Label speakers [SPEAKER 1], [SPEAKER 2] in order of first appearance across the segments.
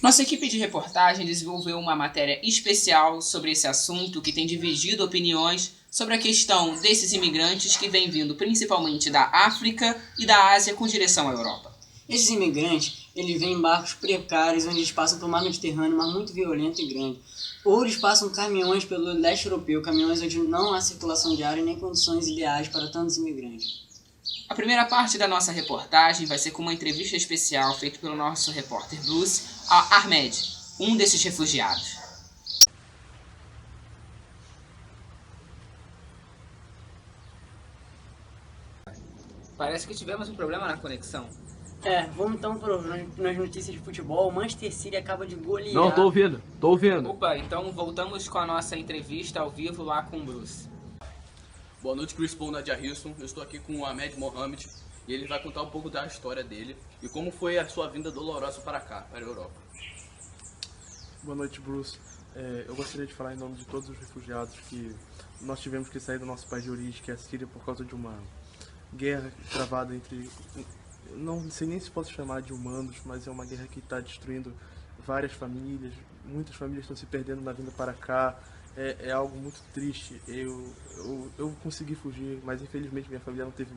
[SPEAKER 1] Nossa equipe de reportagem desenvolveu uma matéria especial sobre esse assunto que tem dividido opiniões sobre a questão desses imigrantes que vêm vindo principalmente da África e da Ásia com direção à Europa.
[SPEAKER 2] Esses imigrantes, eles vêm em barcos precários, onde eles passam por mar Mediterrâneo, mar muito violento e grande. Ou eles passam caminhões pelo leste europeu, caminhões onde não há circulação diária nem condições ideais para tantos imigrantes.
[SPEAKER 1] A primeira parte da nossa reportagem vai ser com uma entrevista especial feita pelo nosso repórter Bruce a Ahmed, um desses refugiados. Parece que tivemos um problema na conexão.
[SPEAKER 2] Vamos então nas notícias de futebol. O Manchester City acaba de golear.
[SPEAKER 3] Não, tô ouvindo.
[SPEAKER 1] Opa, então voltamos com a nossa entrevista ao vivo lá com o Bruce.
[SPEAKER 4] Boa noite, Chris Paul, Nadia Hilson. Eu estou aqui com o Ahmed Mohamed e ele vai contar um pouco da história dele e como foi a sua vinda dolorosa para cá, para a Europa.
[SPEAKER 3] Boa noite, Bruce. Eu gostaria de falar em nome de todos os refugiados que nós tivemos que sair do nosso país de origem, que é a Síria, por causa de uma guerra travada entre... Não sei nem se posso chamar de humanos, mas é uma guerra que está destruindo várias famílias. Muitas famílias estão se perdendo na vinda para cá. É algo muito triste. Eu consegui fugir, mas infelizmente minha família não teve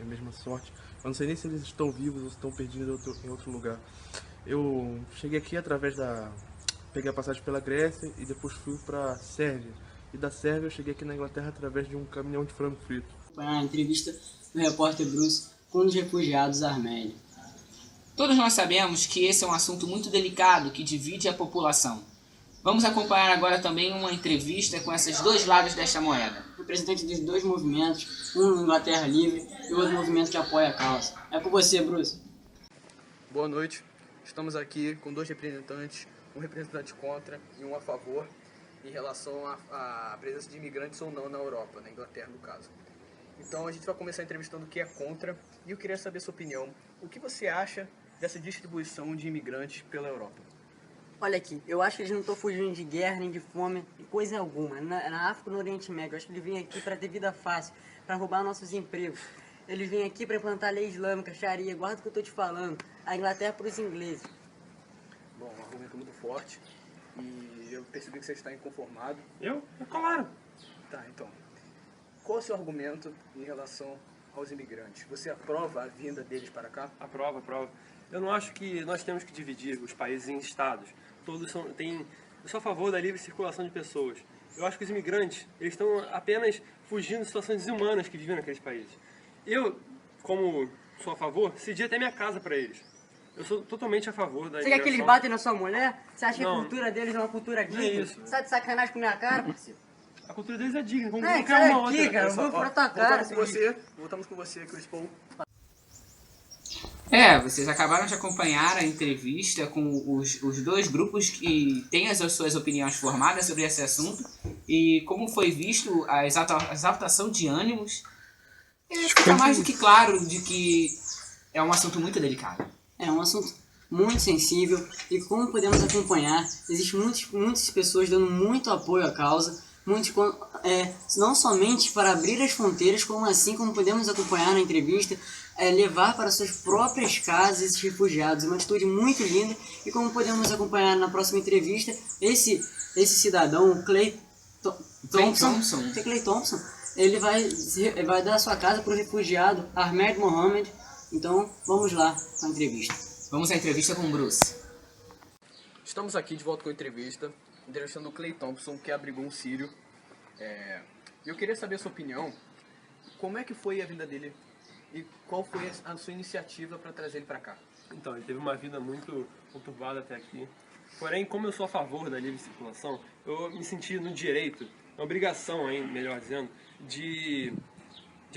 [SPEAKER 3] a mesma sorte. Eu não sei nem se eles estão vivos ou se estão perdidos em outro lugar. Eu cheguei aqui peguei a passagem pela Grécia e depois fui para a Sérvia. E da Sérvia eu cheguei aqui na Inglaterra através de um caminhão de frango frito.
[SPEAKER 2] A entrevista do repórter Bruce com os refugiados armênios.
[SPEAKER 1] Todos nós sabemos que esse é um assunto muito delicado que divide a população. Vamos acompanhar agora também uma entrevista com esses dois lados desta moeda.
[SPEAKER 2] Representantes dos dois movimentos, um Inglaterra Livre e outro movimento que apoia a causa. É com você, Bruce.
[SPEAKER 4] Boa noite. Estamos aqui com dois representantes, um representante contra e um a favor, em relação à presença de imigrantes ou não na Europa, na Inglaterra no caso. Então a gente vai começar entrevistando o que é contra e eu queria saber sua opinião. O que você acha dessa distribuição de imigrantes pela Europa?
[SPEAKER 2] Olha aqui, eu acho que eles não estão fugindo de guerra, nem de fome, de coisa alguma. Na África e no Oriente Médio, eu acho que eles vêm aqui para ter vida fácil, para roubar nossos empregos. Eles vêm aqui para implantar lei islâmica, sharia, guarda o que eu estou te falando. A Inglaterra para os ingleses.
[SPEAKER 4] Bom, um argumento muito forte e eu percebi que você está inconformado.
[SPEAKER 3] Eu? Claro.
[SPEAKER 4] Tá, então. Qual é o seu argumento em relação aos imigrantes? Você aprova a vinda deles para cá?
[SPEAKER 5] Aprova. Eu não acho que nós temos que dividir os países em estados. Todos eu sou a favor da livre circulação de pessoas. Eu acho que os imigrantes, eles estão apenas fugindo de situações desumanas que vivem naqueles países. Eu, como sou a favor, cedi até minha casa para eles. Eu sou totalmente a favor da
[SPEAKER 2] Você quer que eles batem na sua mulher? Você acha que a
[SPEAKER 5] Não.
[SPEAKER 2] cultura deles é uma cultura digna?
[SPEAKER 5] Não é isso.
[SPEAKER 2] Você tá de sacanagem com minha cara, parceiro?
[SPEAKER 5] A cultura deles é digna, como
[SPEAKER 2] Sai
[SPEAKER 5] qualquer uma
[SPEAKER 2] daqui,
[SPEAKER 5] outra.
[SPEAKER 2] cara. Eu vou pra tua cara.
[SPEAKER 4] Voltamos com você, Chris Paul.
[SPEAKER 1] Vocês acabaram de acompanhar a entrevista com os dois grupos que têm as suas opiniões formadas sobre esse assunto e como foi visto a exaltação de ânimos. Fica mais do que claro de que é um assunto muito delicado.
[SPEAKER 2] É um assunto muito sensível e como podemos acompanhar, existem muitas pessoas dando muito apoio à causa, não somente para abrir as fronteiras, como assim como podemos acompanhar na entrevista, levar para suas próprias casas esses refugiados. É uma atitude muito linda e como podemos acompanhar na próxima entrevista, esse cidadão, Clay Thompson, ele vai dar a sua casa para o refugiado Ahmed Mohamed. Então vamos lá com a entrevista.
[SPEAKER 1] Vamos à entrevista com o Bruce.
[SPEAKER 4] Estamos aqui de volta com a entrevista, entrevistando o Clay Thompson, que abrigou um sírio. Eu queria saber a sua opinião, como é que foi a vinda dele e qual foi a sua iniciativa para trazer ele para cá?
[SPEAKER 5] Então, ele teve uma vida muito conturbada até aqui. Porém, como eu sou a favor da livre circulação, eu me senti no direito, na obrigação, melhor dizendo, de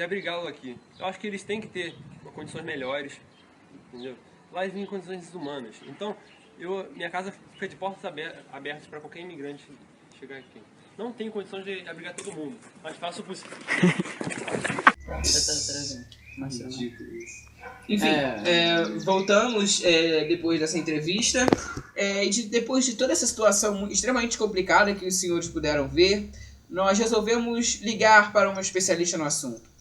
[SPEAKER 5] abrigá-lo aqui. Eu acho que eles têm que ter condições melhores, entendeu? Lá eles vivem em condições desumanas. Então, minha casa fica de portas abertas para qualquer imigrante chegar aqui. Não tenho condições de abrigar todo mundo, mas faço o possível.
[SPEAKER 1] Enfim, voltamos depois dessa entrevista. Depois de toda essa situação extremamente complicada que os senhores puderam ver, nós resolvemos ligar para uma especialista no assunto.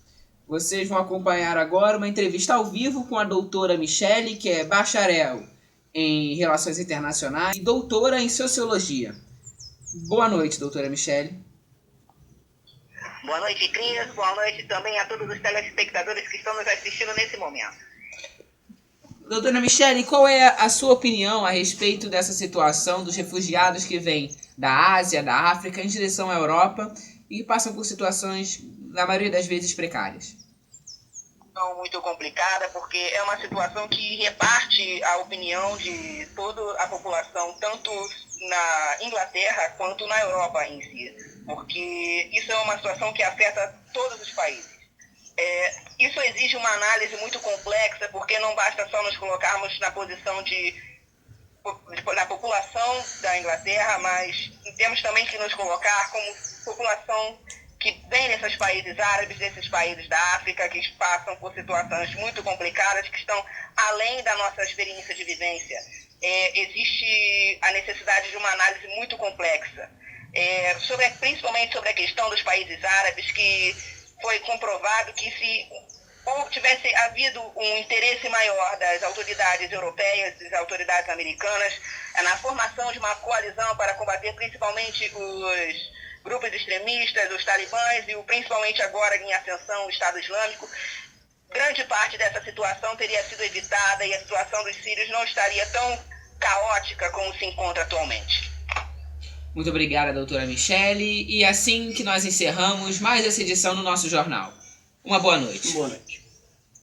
[SPEAKER 1] Vocês vão acompanhar agora uma entrevista ao vivo com a doutora Michele, que é bacharel em Relações Internacionais e doutora em Sociologia. Boa noite, doutora Michele.
[SPEAKER 6] Boa noite, Cris. Boa noite também a todos os telespectadores que estão nos assistindo nesse momento.
[SPEAKER 1] Doutora Michele, qual é a sua opinião a respeito dessa situação dos refugiados que vêm da Ásia, da África, em direção à Europa e passam por situações, na maioria das vezes, precárias?
[SPEAKER 6] Muito complicada, porque é uma situação que reparte a opinião de toda a população, tanto na Inglaterra quanto na Europa em si, porque isso é uma situação que afeta todos os países. Isso exige uma análise muito complexa, porque não basta só nos colocarmos na posição da população da Inglaterra, mas temos também que nos colocar como população que vem desses países árabes, desses países da África, que passam por situações muito complicadas, que estão além da nossa experiência de vivência. Existe a necessidade de uma análise muito complexa, principalmente sobre a questão dos países árabes, que foi comprovado que se tivesse havido um interesse maior das autoridades europeias, das autoridades americanas, na formação de uma coalizão para combater principalmente os grupos extremistas, os talibãs e principalmente agora em ascensão o Estado Islâmico, grande parte dessa situação teria sido evitada e a situação dos sírios não estaria tão caótica como se encontra atualmente.
[SPEAKER 1] Muito obrigada, doutora Michele. E assim que nós encerramos mais essa edição do nosso jornal. Uma boa noite.
[SPEAKER 5] Boa noite.